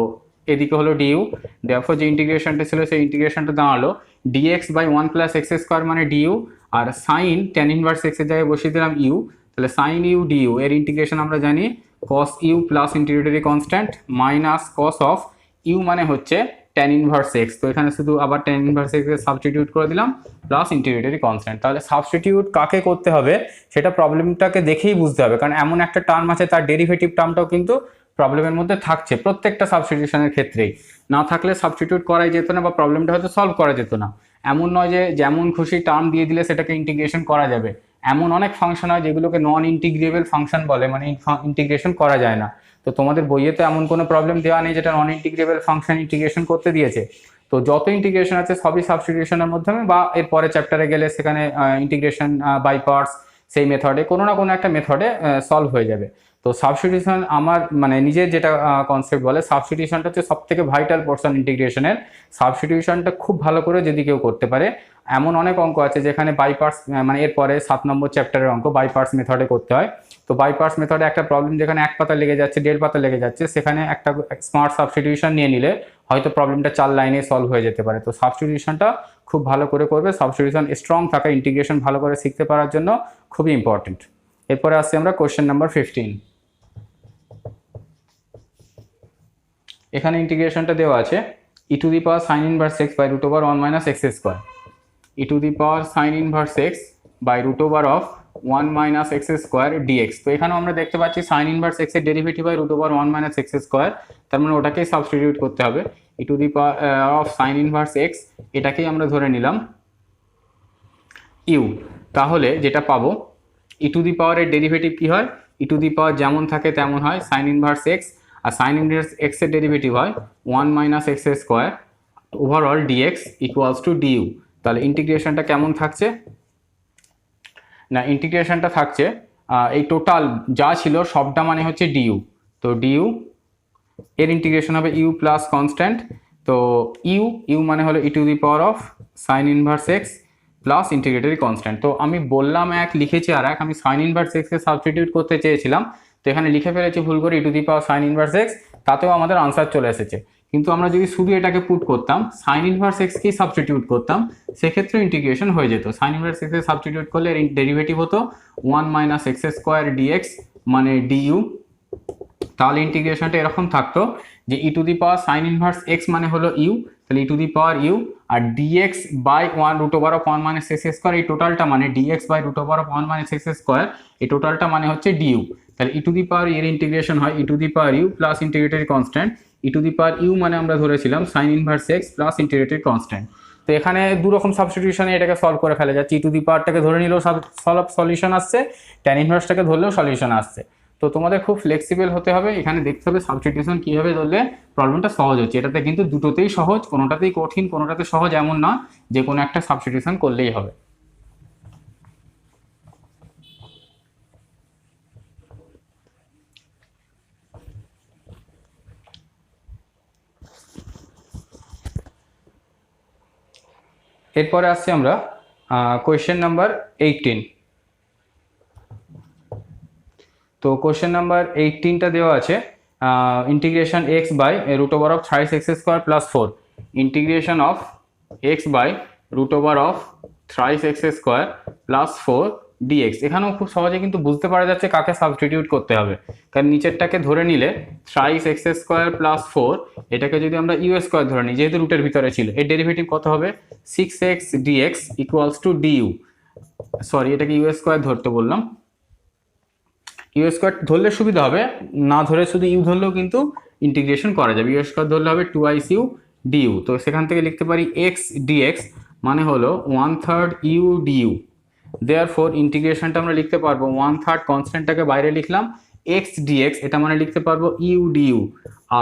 এদিকে হলো ডিউ, দেয়ারফর যে ইন্টিগ্রেশনটা ছিল সেই ইন্টিগ্রেশনটা দাঁড়ালো d x by 1 plus x square মানে ডিউ, আর সাইন ট্যান ইনভার্স এক্স এর জায়গায় বসিয়ে দিলাম ইউ, তাহলে সাইন ইউ ডিউ এর ইন্টিগ্রেশন আমরা জানি cos u plus ইন্টিগ্রেটরি constant minus cos of u মানে হচ্ছে ট্যান ইনভার্স এক্স। তো এখানে শুধু আবার ট্যান ইনভার্স এক্স সাবস্টিটিউট করে দিলাম প্লাস ইন্টিগ্রেটরি কনস্ট্যান্ট। তাহলে সাবস্টিটিউট কাকে করতে হবে সেটা প্রবলেমটাকে দেখেই বুঝতে হবে, কারণ এমন একটা টার্ম আছে তার ডেরিভেটিভ টার্মটাও কিন্তু প্রবলেমের মধ্যে থাকছে প্রত্যেকটা সাবস্টিটিউশনের ক্ষেত্রেই। না থাকলে সাবস্টিটিউট করাই যেত না বা প্রবলেমটা হয়তো সলভ করা যেত না। এমন নয় যে যেমন খুশি টার্ম দিয়ে দিলে সেটাকে ইন্টিগ্রেশন করা যাবে, এমন অনেক ফাংশন হয় যেগুলোকে নন ইন্টিগ্রেবল ফাংশন বলে, মানে ইন্টিগ্রেশন করা যায় না। তো তোমাদের বইয়ে তো এমন কোনো প্রবলেম দেওয়া নেই যেটা নন ইন্টিগ্রেবল ফাংশন ইন্টিগ্রেশন করতে দিয়েছে। তো যত ইন্টিগ্রেশন আছে সবই সাবস্টিটিউশনের মাধ্যমে বা এর পরে চ্যাপ্টারে গেলে সেখানে ইন্টিগ্রেশন বাই পার্টস সেই মেথডে কোনো না কোনো একটা মেথডে সলভ হয়ে যাবে। তো সাবস্টিটিউশন আমার মানে নিজের যেটা কনসেপ্ট বলে, সাবস্টিটিউশনটা হচ্ছে সব থেকে ভাইটাল পোর্শন ইন্টিগ্রেশনের। সাবস্টিটিউশনটা খুব ভালো করে যদি কেউ করতে পারে, এমন অনেক অঙ্ক আছে যেখানে বাই পার্টস মানে এরপরে 7 নম্বর চ্যাপ্টারের অঙ্ক বাই পার্টস মেথডে করতে হয়। তো বাই পার্টস মেথডে একটা প্রবলেম যেখানে 1 পাতা লেগে যাচ্ছে 1.5 পাতা লেগে যাচ্ছে, সেখানে একটা স্মার্ট সাবস্টিটিউশন নিয়ে নিলে হয়তো প্রবলেমটা 4 লাইনে সলভ হয়ে যেতে পারে। তো সাবস্টিটিউশনটা খুব ভালো করে করবে, সাবস্টিটিউশন স্ট্রং থাকা ইন্টিগ্রেশন ভালো করে শিখতে পারার জন্য খুবই ইম্পর্টেন্ট। এরপরে আসছি আমরা কোশ্চেন নাম্বার 15। এখানে ইন্টিগ্রেশনটা দেওয়া আছে e to the power sine inverse x by root over 1 minus x square, e to the power sine inverse x by root over of 1 minus x square dx. তো এখানেও আমরা দেখতে পাচ্ছি সাইন ইনভার্স এক্স এর derivative by root over 1 minus x square, তার মানে ওটাকেই substitute করতে হবে। E to the power of sine inverse x এটাকেই আমরা ধরে নিলাম ইউ। তাহলে যেটা পাবো ই টু দি পাওয়ারের ডেরিভেটিভ কি হয়, ই টু দি পাওয়ার যেমন থাকে তেমন হয় সাইন ইনভার্স এক্স, আর সাইন ইনভার্স এক্স এর ডেরিভেটিভ হয় 1 minus x square overall dx equals to du. তাহলে ইন্টিগ্রেশনটা কেমন থাকছে না, ইন্টিগ্রেশনটা থাকছে এই টোটাল যা ছিল সবটা মানে হচ্ছে ডিউ, তো ডিউ এর ইন্টিগ্রেশন হবে ইউ প্লাস কনস্ট্যান্ট। তো ইউ মানে হলো e to the power of sine inverse x plus ইন্টিগ্রেটরি constant. তো আমি বললাম এক লিখেছি আর এক, আমি সাইন ইনভার্স এক্সকে সাবস্টিটিউট করতে চেয়েছিলাম, তো এখানে লিখে ফেলেছি ভুল করে e to the power sine inverse x, তাতেও আমাদের আনসার চলে এসেছে। কিন্তু আমরা যদি শুধু এটাকে পুট করতাম সাইন ইনভার্স এক্সকেই সাবস্টিটিউট করতাম, সেক্ষেত্রে ইন্টিগ্রেশন হয়ে যেত। সাইন ইনভার্স এক্সকে সাবস্টিটিউট করলে এর ডেরিভেটিভ হতো 1 মাইনাস এক্স স্কোয়ার ডিএক্স মানে ডিইউ। তাহলে ইন্টিগ্রেশনটা এরকম থাকতো যে e to the power sine inverse x মানে হলো ইউ, তাহলে e to the power u আর dx by 1 root over of 1 minus x square, এই টোটালটা মানে dx by root over of 1 minus x square, এই টোটালটা মানে হচ্ছে ডিউ। তাহলে ই টু দি পাওয়ার এর ইন্টিগ্রেশন হয় e to the power u plus ইন্টিগ্রেটরি constant, e to the power u মানে আমরা ধরেছিলাম sine inverse x plus ইন্টিগ্রেটরি constant. তো এখানে দু রকম সাবস্টিটিউশনে এটাকে সলভ করে ফেলা যাচ্ছে, ই টু দি পাওয়ারটাকে ধরে নিলেও সলিউশন আসছে, ট্যান ইনভার্সটাকে ধরলেও সলিউশন আসছে। তো তোমাদের খুব ফ্লেক্সিবল হতে হবে, এখানে দেখতে হবে সাবস্টিটিউশন কীভাবে ধরলে প্রবলেমটা সহজ হচ্ছে। এটাতে কিন্তু দুটোতেই সহজ, কোনোটাতেই কঠিন কোনোটাতে সহজ এমন না, যে কোনো একটা সাবস্টিটিউশন করলেই হবে। এরপরে আসছি আমরা কোয়েশ্চেন নাম্বার 18। তো কোয়েশ্চেন নাম্বার 18টা দেওয়া আছে integration x by root over of thrice x square plus 4, integration of x by root over of thrice x square plus 4 dx. এখানেও খুব সহজে কিন্তু বুঝতে পারা যাচ্ছে কাকে সাবস্টিটিউট করতে হবে, কারণ নিচেরটাকে ধরে নিলে থ্রাইস এক্স স্কোয়ার প্লাস 4, এটাকে যদি আমরা ইউ স্কোয়ার ধরে নিই যেহেতু রুটের ভিতরে ছিল, এর ডেরিভেটিভ কত হবে 6x dx equals to DU. Sorry, এটাকে ইউ স্কোয়ার ধরতে বললাম, ইউ স্কোয়ার ধরলে সুবিধা হবে, না ধরে শুধু ইউ ধরলেও কিন্তু ইন্টিগ্রেশন করা যাবে। ইউ স্কোয়ার ধরলে হবে 2x ইউ ডিইউ। তো সেখান থেকে লিখতে পারি এক্স ডিএক্স মানে হলো 1/3 ইউ ডিইউ। দেয়ারফর ইন্টিগ্রেশনটা আমরা লিখতে পারবো 1/3 কনস্ট্যান্টটাকে বাইরে লিখলাম, এক্স ডিএক্স এটা মানে লিখতে পারবো ইউ ডিইউ।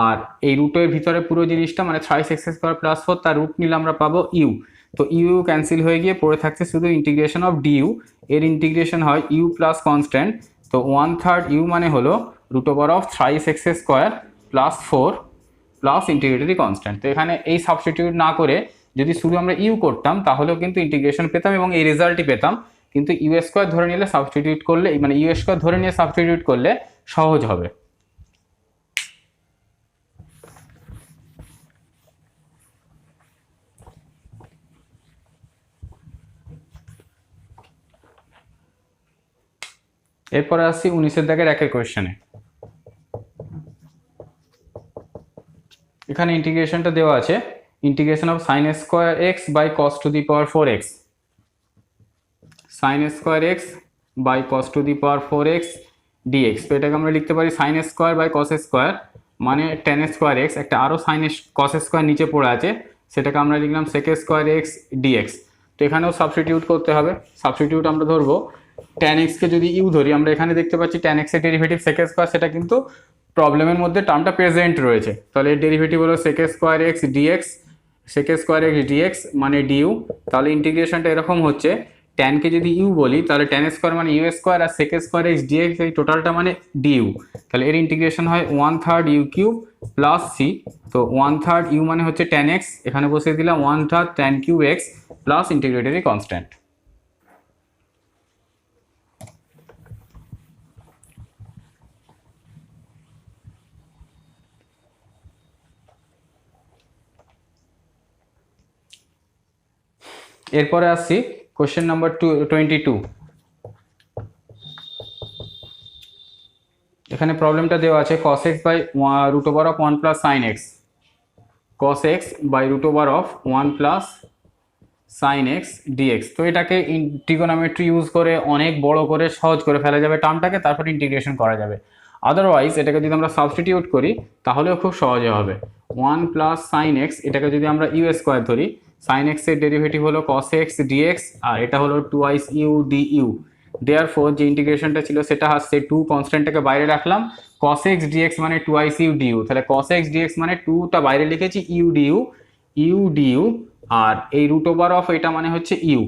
আর এই রুটের ভিতরে পুরো জিনিসটা মানে থ্রাইস এক্স স্কোয়ার প্লাস 4, তার রুট নিলে আমরা পাবো ইউ। তো ইউ ক্যান্সেল হয়ে গিয়ে পড়ে থাকছে শুধু ইন্টিগ্রেশন অফ ডিইউ। এর ইন্টিগ্রেশন হয় ইউ প্লাস কনস্ট্যান্ট, তো 1/3 ইউ মানে হলো root over of thrice x square plus 4 plus ইন্টিগ্রেটরি constant. তো এখানে এই সাবস্টিটিউট না করে যদি শুধু আমরা ইউ করতাম তাহলেও কিন্তু ইন্টিগ্রেশন পেতাম এবং এই রেজাল্টই পেতাম, কিন্তু ইউ স্কোয়ার ধরে নিলে সাবস্টিটিউট করলে মানে ইউ স্কোয়ার ধরে নিয়ে সাবস্টিটিউট করলে সহজ হবে। এরপরে আসছি 19 দাগের একের কোয়েশ্চেনে। এখানে ইন্টিগ্রেশনটা দেওয়া আছে, integration of sine square x by cos to the power 4x, sine square x by cos to the power 4x dx. তো এটাকে আমরা লিখতে পারি sine square by cos square মানে টেন স্কোয়ার এক্স, একটা আরও সাইন কস স্কোয়ার নিচে পড়ে আছে সেটাকে আমরা লিখলাম সেক স্কোয়ার এক্স ডিএক্স। তো এখানেও সাবস্টিটিউট করতে হবে। সাবস্টিটিউট আমরা ধরবো ট্যান এক্সকে যদি ইউ ধরি, আমরা এখানে দেখতে পাচ্ছি ট্যান এক্সের ডেরিভেটিভ সেক স্কোয়ার, সেটা কিন্তু প্রবলেমের মধ্যে টার্মটা প্রেজেন্ট রয়েছে, তাহলে এর ডেরিভেটিভ হলো sec square x dx, sec square x dx মানে ডিইউ। তাহলে ইন্টিগ্রেশনটা এরকম হচ্ছে, ট্যানকে যদি ইউ বলি তাহলে ট্যান স্কোয়ার মানে ইউ স্কোয়ার আর সেক স্কোয়ার এক্স ডিএক্স এই টোটালটা মানে ডিইউ। তাহলে এর ইন্টিগ্রেশন হয় 1/3 ইউ কিউব প্লাস সি। তো 1/3 ইউ মানে হচ্ছে ট্যান এক্স, এখানে বসিয়ে দিলাম 1/3 tan cube x plus ইন্টিগ্রেটরি constant. এরপরে আসছি কোশ্চেন নাম্বার 22। এখানে প্রবলেমটা দেওয়া আছে cos x by root over of 1 plus sine x, cos x by root over of 1 plus sine x dx. তো এটাকে ট্রিগোনোমেট্রি ইউজ করে অনেক বড় করে সহজ করে ফেলা যাবে টার্মটাকে, তারপর ইন্টিগ্রেশন করা যাবে। আদারওয়াইজ এটাকে যদি আমরা সাবস্টিটিউট করি তাহলেও খুব সহজে হবে। 1 প্লাস সাইন এক্স এটাকে যদি আমরা ইউ স্কোয়ার ধরি, সাইন এক্সের ডেরিভেটিভ হলো cos x ডিএক্স আর এটা হলো 2x ইউ ডিইউ। দেয়ারফর যে ইন্টিগ্রেশনটা ছিল সেটা হচ্ছে 2 কনস্ট্যান্টটাকে বাইরে রাখলাম, cos x dx মানে 2x ইউ ডিইউ। তাহলে cos x dx মানে 2টা বাইরে লিখেছি ইউ ডিইউ, ইউ ডিইউ আর এই রুট ওভার অফ এটা মানে হচ্ছে ইউ।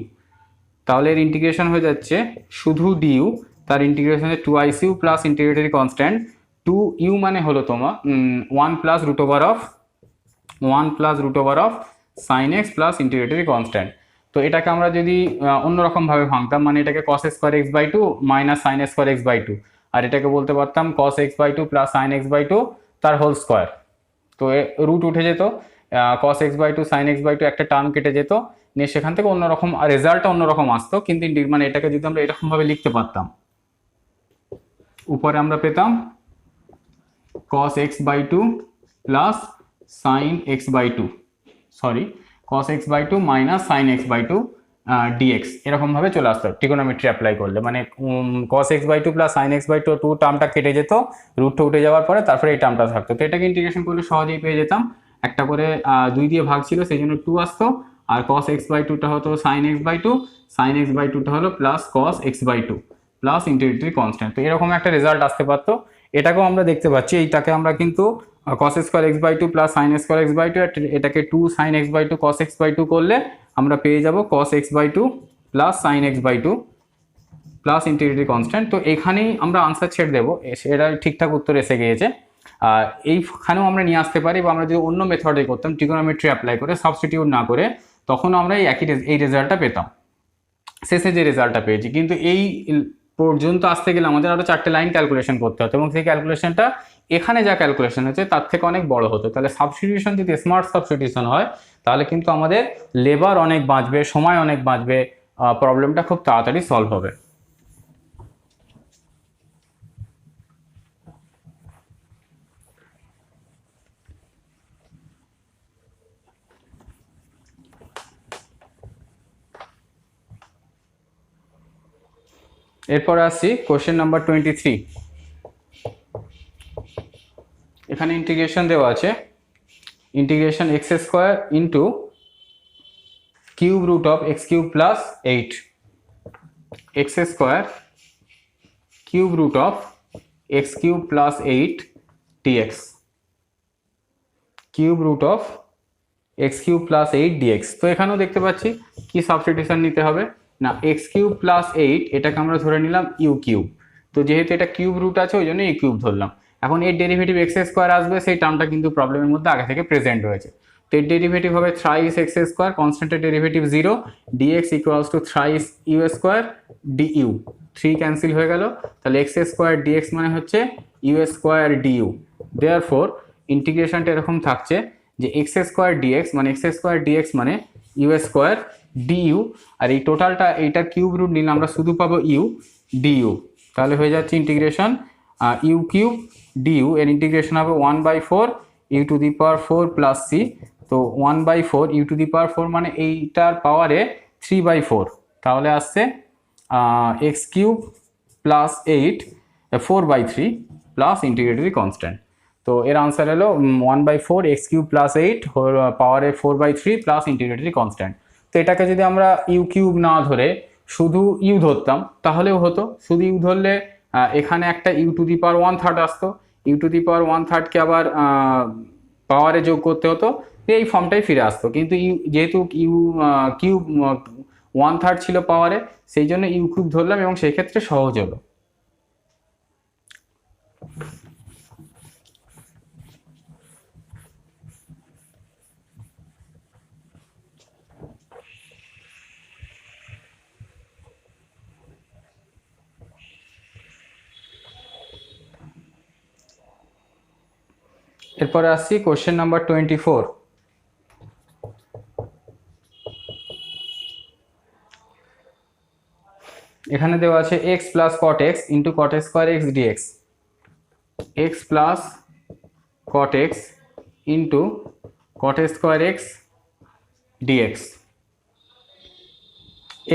তাহলে এর ইন্টিগ্রেশন হয়ে যাচ্ছে শুধু ডিইউ, তার ইন্টিগ্রেশন হচ্ছে 2x u plus ইন্টিগ্রেটরি constant 2 u মানে হলো তোমার 1 plus root over of sine x plus ইন্টিগ্রেটরি constant. তো এটাকে আমরা যদি অন্যরকমভাবে ভাঙতাম, মানে এটাকে cos square x by 2 minus sine square x by 2, আর এটাকে বলতে পারতাম cos x by 2 plus sine x by 2 তার হোল স্কোয়ার। তো রুট উঠে যেত, cos x by 2 sine x by 2 একটা টার্ম কেটে যেত, নিয়ে সেখান থেকে অন্যরকম রেজাল্টটা অন্যরকম আসতো, কিন্তু মানে এটাকে যদি আমরা এরকমভাবে লিখতে পারতাম, উপরে আমরা পেতাম cos x by 2 plus sine x by 2, sorry cos x by 2 minus sine x by 2 dx, এরকমভাবে চলে আসতো ট্রিগোনোমেট্রি অ্যাপ্লাই করলে। মানে cos x by 2 plus sine x by 2 টার্মটা কেটে যেত, রুটটা উঠে যাওয়ার পরে তারপরে এই টার্মটা থাকতো। তো এটাকে ইন্টিগ্রেশন করলে সহজেই পেয়ে যেতাম, একটা করে 2 দিয়ে ভাগ ছিল সেই জন্য 2 আসতো, আর cos x বাই 2টা হতো sine x by 2, sine x by 2টা হলো plus cos x by 2 plus ইন্টিগ্রেটরি constant. তো এরকম একটা রেজাল্ট আসতে পারতো। এটাকেও আমরা দেখতে পাচ্ছি, এইটাকে আমরা কিন্তু cos square x by 2 plus sine square x by 2, এটাকে 2 sine x by 2 cos x by 2 করলে আমরা পেয়ে যাব cos x by 2 plus sine x by 2 plus ইন্টিগ্রেটরি constant. তো এখানেই আমরা আনসার ছেড়ে দেবো, এটা ঠিকঠাক উত্তর এসে গিয়েছে। এইখানেও আমরা নিয়ে আসতে পারি, বা আমরা যদি অন্য মেথডে করতাম ট্রিগোনোমেট্রি অ্যাপ্লাই করে সাবস্টিটিউট না করে, তখন আমরা এই রেজাল্টটা পেতাম, শেষে যে রেজাল্টটা পেয়েছি। কিন্তু এই পর্যন্ত আসতে গেলে আমাদের আরও 4টে লাইন ক্যালকুলেশন করতে হতো, এবং সেই ক্যালকুলেশনটা এখানে যা ক্যালকুলেশন হচ্ছে তার থেকে অনেক বড় হতো। তাহলে সাবস্টিটিউশন যদি স্মার্ট সাবস্টিটিউশন হয় তাহলে কিন্তু আমাদের লেবার অনেক বাঁচবে, সময় অনেক বাঁচবে, প্রবলেমটা খুব তাড়াতাড়ি সলভ হবে। এরপর আসছি কোশ্চেন নাম্বার 23। এখানে ইন্টিগ্রেশন দেওয়া আছে, integration x square into cube root of x cube plus 8, x square cube root of x cube plus 8 dx, cube root of x cube plus 8 dx. তো এখানেও দেখতে পাচ্ছি কি সাবস্টিটিউশন নিতে হবে না, এক্স কিউব প্লাস 8 এটাকে আমরা ধরে নিলাম ইউ কিউব। তো যেহেতু এটা কিউব রুট আছে ওই জন্য এই কিউব ধরলাম। এখন এর ডেরিভেটিভ এক্স স্কোয়ার আসবে, সেই টার্মটা কিন্তু প্রবলেমের মধ্যে আগে থেকে প্রেজেন্ট রয়েছে। তো এর ডেরিভেটিভ হবে থ্রাইস এক্স স্কোয়ার, কনস্ট্যান্টের derivative 0, dx equals to thrice u square du, 3 cancel হয়ে গেল, তাহলে এক্স স্কোয়ার ডিএক্স মানে হচ্ছে ইউ স্কোয়ার ডিইউ। দেয়ারফর ইন্টিগ্রেশনটা এরকম থাকছে যে এক্স স্কোয়ার ডিএক্স মানে এক্স স্কোয়ার ডিএক্স মানে ইউ স্কোয়ার ডিইউ, আর এই টোটালটা এইটার কিউব রুট নিলে আমরা শুধু পাবো ইউ ডিইউ। তাহলে হয়ে যাচ্ছে ইন্টিগ্রেশন ইউ কিউব ডিইউ, এর ইন্টিগ্রেশন হবে 1/4 u to the power 4 plus c. তো 1/4 ইউ টু দি পাওয়ার 4 মানে এইটার পাওয়ারে 3/4, তাহলে আসছে x cube plus 8 4/3 plus ইন্টিগ্রেটরি constant. তো এর আনসার হলো 1/4 এক্স কিউব প্লাস 8 পাওয়ারে 4/3 প্লাস ইন্টিগ্রেটরি কনস্ট্যান্ট। তো এটাকে যদি আমরা ইউ কিউব না ধরে শুধু ইউ ধরতাম তাহলেও হতো, শুধু ইউ ধরলে এখানে একটা ইউ টু দি পাওয়ার 1/3 আসতো, ইউ টু দি পাওয়ার 1/3কে আবার পাওয়ারে যোগ করতে হতো, এই ফর্মটাই ফিরে আসতো। কিন্তু ইউ যেহেতু ইউ কিউব 1/3 ছিল পাওয়ারে, সেই জন্য ইউ কিউব ধরলাম এবং সেই ক্ষেত্রে সহজ হলো। এরপরে আসছি কোশ্চেন নাম্বার 24। এখানে দেওয়া আছে x plus cot x into cot square x dx, x plus cot x into cot square x dx,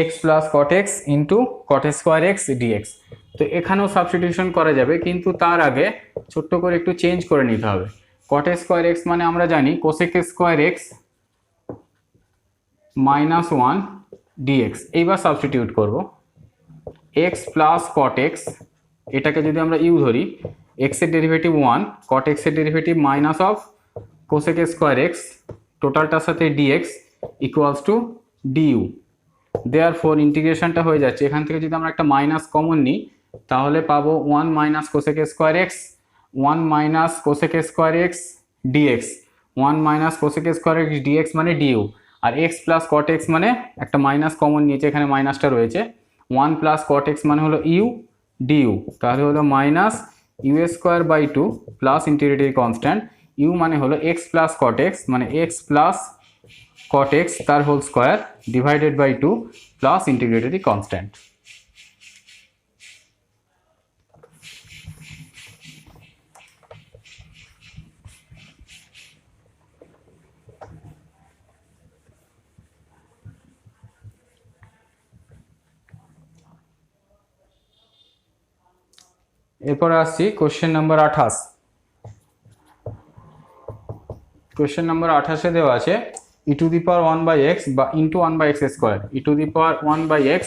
x plus cot x into cot square x dx. তো এখানেও সাবস্টিটিউশন করা যাবে, কিন্তু তার আগে ছোট্ট করে একটু চেঞ্জ করে নিতে হবে। কট স্কোয়ার এক্স মানে আমরা জানি cosec square x minus 1 dx. এইবার সাবস্টিটিউট করব, এক্স প্লাস কট এক্স, এটাকে যদি আমরা ইউ ধরি, এক্স এর ডেরিভেটিভ 1, কট এক্স এর derivative minus of cosec square x, টোটালটার সাথে dx equals to du. Therefore ইন্টিগ্রেশনটা হয়ে যাচ্ছে, এখান থেকে যদি আমরা একটা মাইনাস কমন নিই তাহলে পাবো 1 minus cosec square x, 1 minus cosec square x dx, 1 minus cosec square x dx মানে ডিইউ। আর এক্স প্লাস কট এক্স মানে একটা মাইনাস কমন নিয়েছে, এখানে মাইনাসটা রয়েছে, 1 প্লাস কট এক্স মানে হলো ইউ ডিইউ, তাহলে হলো minus u square by 2 plus ইন্টিগ্রেটরি constant, u মানে হলো এক্স প্লাস কট এক্স মানে এক্স প্লাস cot x তার whole square divided by 2 plus ইন্টিগ্রেটরি constant. এরপর আসছি কোশ্চেন নাম্বার 28। কোশ্চেন নাম্বার 28-এ দেওয়া আছে e to the power 1/x বা into 1/x square, e to the power 1/x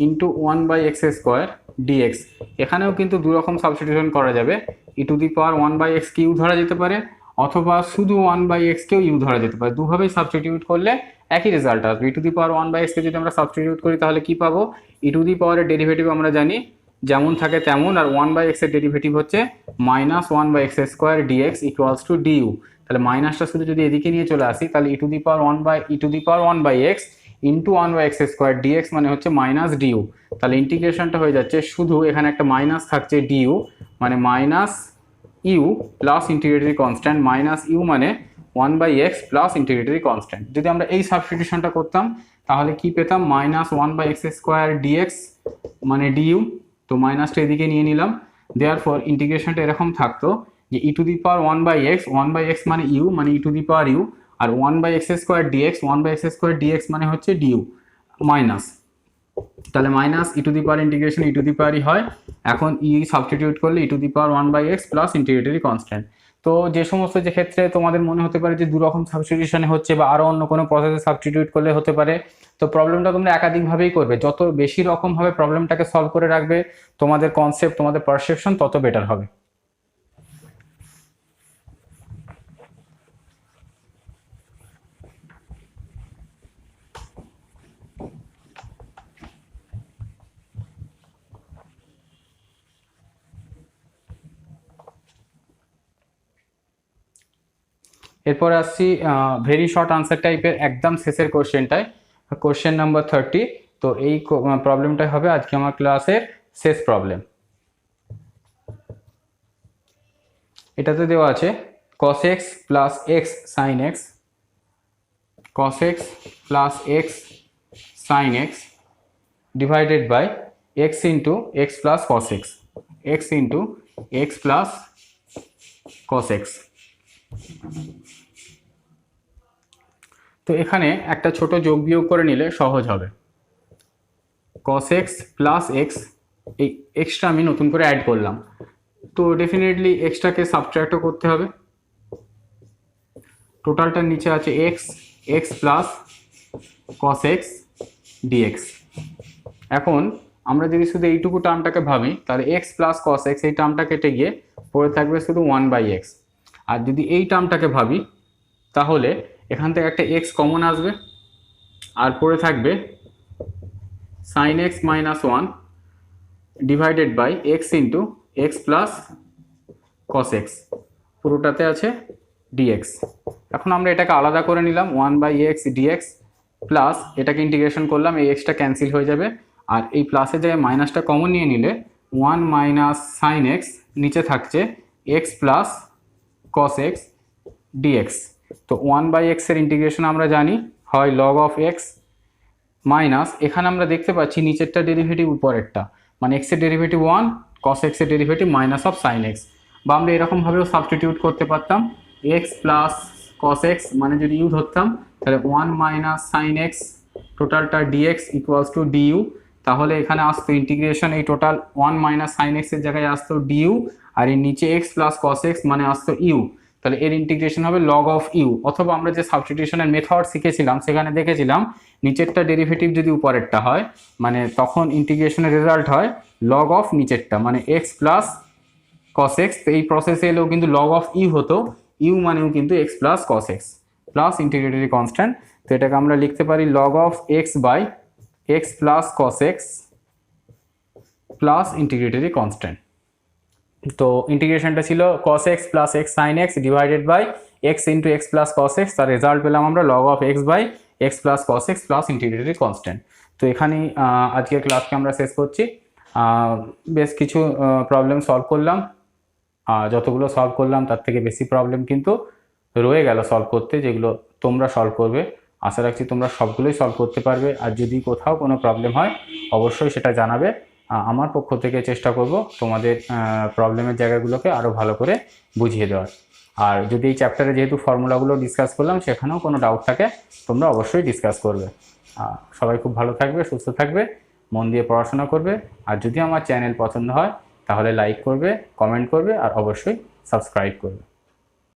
into 1/x square dx. এখানেও কিন্তু দুরকম সাবস্টিটিউশন করা যাবে, ই to the power 1/x K U ধরা যেতে পারে, অথবা শুধু 1/x কেও ইউ ধরা যেতে পারে। দুভাবেই সাবস্টিটিউট করলে একই রেজাল্ট আসবে। ই টু দি পাওয়ার 1/x কে যদি আমরা সাবস্টিটিউট করি তাহলে কি পাবো, ই টু দি পাওয়ারের ডেরিভেটিভ আমরা জানি যেমন থাকে তেমন, আর 1/x এর ডেরিভেটিভ হচ্ছে minus 1/x square dx equals to du. তাহলে মাইনাসটা শুধু যদি এদিকে নিয়ে চলে আসি তাহলে e to the power 1/x into 1/x square dx মানে হচ্ছে মাইনাস ডিইউ। তাহলে ইন্টিগ্রেশনটা হয়ে যাচ্ছে শুধু এখানে একটা মাইনাস থাকছে ডিইউ মানে minus u plus ইন্টিগ্রেটরি constant, minus u মানে 1/x প্লাস ইন্টিগ্রেটরি কনস্ট্যান্ট। যদি আমরা এই সাবস্টিটিউশনটা করতাম তাহলে কি পেতাম, মাইনাস 1/x স্কোয়ার ডিএক্স মানে ডিইউ, তো মাইনাসটা এদিকে নিয়ে নিলাম। দেয়ারফর ইন্টিগ্রেশনটা এরকম থাকতো যে e to the power 1/x মানে ইউ মানে e to the power u, আর 1/x square dx, 1/x square dx মানে হচ্ছে ডিইউ মাইনাস তাহলে minus e to the power integration e to the পাওয়ারই হয়। এখন ই সাবস্টিটিউট করলে e to the power 1/x plus ইন্টিগ্রেটরি constant. তো যে সমস্ত যে ক্ষেত্রে তোমাদের মনে হতে পারে যে দুরকম সাবস্টিটিউশনে হচ্ছে বা আরও অন্য কোনো প্রসেসে সাবস্টিটিউট করলে হতে পারে, তো প্রবলেমটা তোমরা একাধিকভাবেই করবে। যত বেশি রকমভাবে প্রবলেমটাকে সলভ করে রাখবে তোমাদের কনসেপ্ট তোমাদের পারসেপশন তত বেটার হবে। এরপরে আসছি ভেরি শর্ট আনসার টাইপের একদম শেষের কোশ্চেনটায়, কোশ্চেন নাম্বার 30। তো এই প্রবলেমটাই হবে আজকে আমার ক্লাসের শেষ প্রবলেম। এটাতে দেওয়া আছে cos x plus x sine x, cos x plus x sine x divided by x into x plus cos x, x into x plus cos x. তো এখানে একটা ছোট যোগ বিয়োগ করে নিলে সহজ হবে। cos x প্লাস এক্স, এই এক্সটা আমি নতুন করে অ্যাড করলাম, তো ডেফিনেটলি এক্সটাকে সাবট্র্যাক্টও করতে হবে। টোটালটার নিচে আছে x, x plus cos x dx। এখন আমরা যদি শুধু এইটুকু টার্মটাকে ভাবি তাহলে এক্স প্লাস cos x এই টার্মটা কেটে গিয়ে পড়ে থাকবে শুধু 1/x। আর যদি এই টার্মটাকে ভাবি তাহলে এখান থেকে একটা এক্স কমন আসবে আর পড়ে থাকবে sin x minus 1 divided by x into x plus cos x, পুরোটাতে আছে dx। এখন আমরা এটাকে আলাদা করে নিলাম 1/x dx প্লাস এটাকে ইন্টিগ্রেশন করলাম, এই এক্সটা ক্যান্সেল হয়ে যাবে আর এই প্লাসের জায়গায় মাইনাসটা কমন নিয়ে নিলে 1 মাইনাস সাইন এক্স, নিচে থাকছে x plus cos x dx। তো 1/x এর ইন্টিগ্রেশন আমরা জানি হয় log অফ এক্স মাইনাস, এখানে আমরা দেখতে পাচ্ছি নিচেরটা ডেরিভেটিভ উপরেরটা, মানে এক্স এর ডেরিভেটিভ 1, cos x এর derivative minus of sine x. বা আমরা এরকমভাবেও সাবস্টিটিউট করতে পারতাম, এক্স প্লাস cos x মানে যদি ইউ ধরতাম তাহলে 1 মাইনাস সাইন এক্স টোটালটা dx ইকুয়ালস টু du। তাহলে এখানে আসতো ইন্টিগ্রেশন এই টোটাল 1 মাইনাস সাইন এক্স এর জায়গায় আসতো du, আর এর নিচে এক্স প্লাস cos x মানে আসতো ইউ, তাহলে এর ইন্টিগ্রেশন হবে log অফ ইউ। অথবা আমরা যে সাবস্টিটিউশনের মেথড শিখেছিলাম সেখানে দেখেছিলাম নিচেরটা ডেরিভেটিভ যদি উপরেরটা হয় মানে তখন ইন্টিগ্রেশনের রেজাল্ট হয় log অফ নিচেরটা মানে এক্স প্লাস cos x। তো এই প্রসেসে এলেও কিন্তু log অফ ইউ হতো, ইউ মানেও কিন্তু x plus cos x plus ইন্টিগ্রেটরি constant. তো এটাকে আমরা লিখতে পারি log of x by x plus cos x plus ইন্টিগ্রেটরি constant. তো ইন্টিগ্রেশনটা ছিল cos x plus x sine x divided by x into x plus cos x, তার রেজাল্ট পেলাম আমরা log of x by x plus cos x plus ইন্টিগ্রেটরি constant. তো এখানেই আজকের ক্লাসকে আমরা শেষ করছি। বেশ কিছু প্রবলেম সলভ করলাম, যতগুলো সলভ করলাম তার থেকে বেশি প্রবলেম কিন্তু রয়ে গেল সলভ করতে, যেগুলো তোমরা সলভ করবে। আশা রাখছি তোমরা সবগুলোই সলভ করতে পারবে। আর যদি কোথাও কোনো প্রবলেম হয় অবশ্যই সেটা জানাবে, আমার পক্ষ থেকে চেষ্টা করব তোমাদের প্রবলেমের জায়গাগুলোকে আরও ভালো করে বুঝিয়ে দেওয়ার। আর যদি এই চ্যাপ্টারে যেহেতু ফর্মুলাগুলো ডিসকাস করলাম সেখানেও কোনো ডাউট থাকে তোমরা অবশ্যই ডিসকাস করবে। সবাই খুব ভালো থাকবে, সুস্থ থাকবে, মন দিয়ে পড়াশোনা করবে। আর যদি আমার চ্যানেল পছন্দ হয় তাহলে লাইক করবে, কমেন্ট করবে আর অবশ্যই সাবস্ক্রাইব করবে।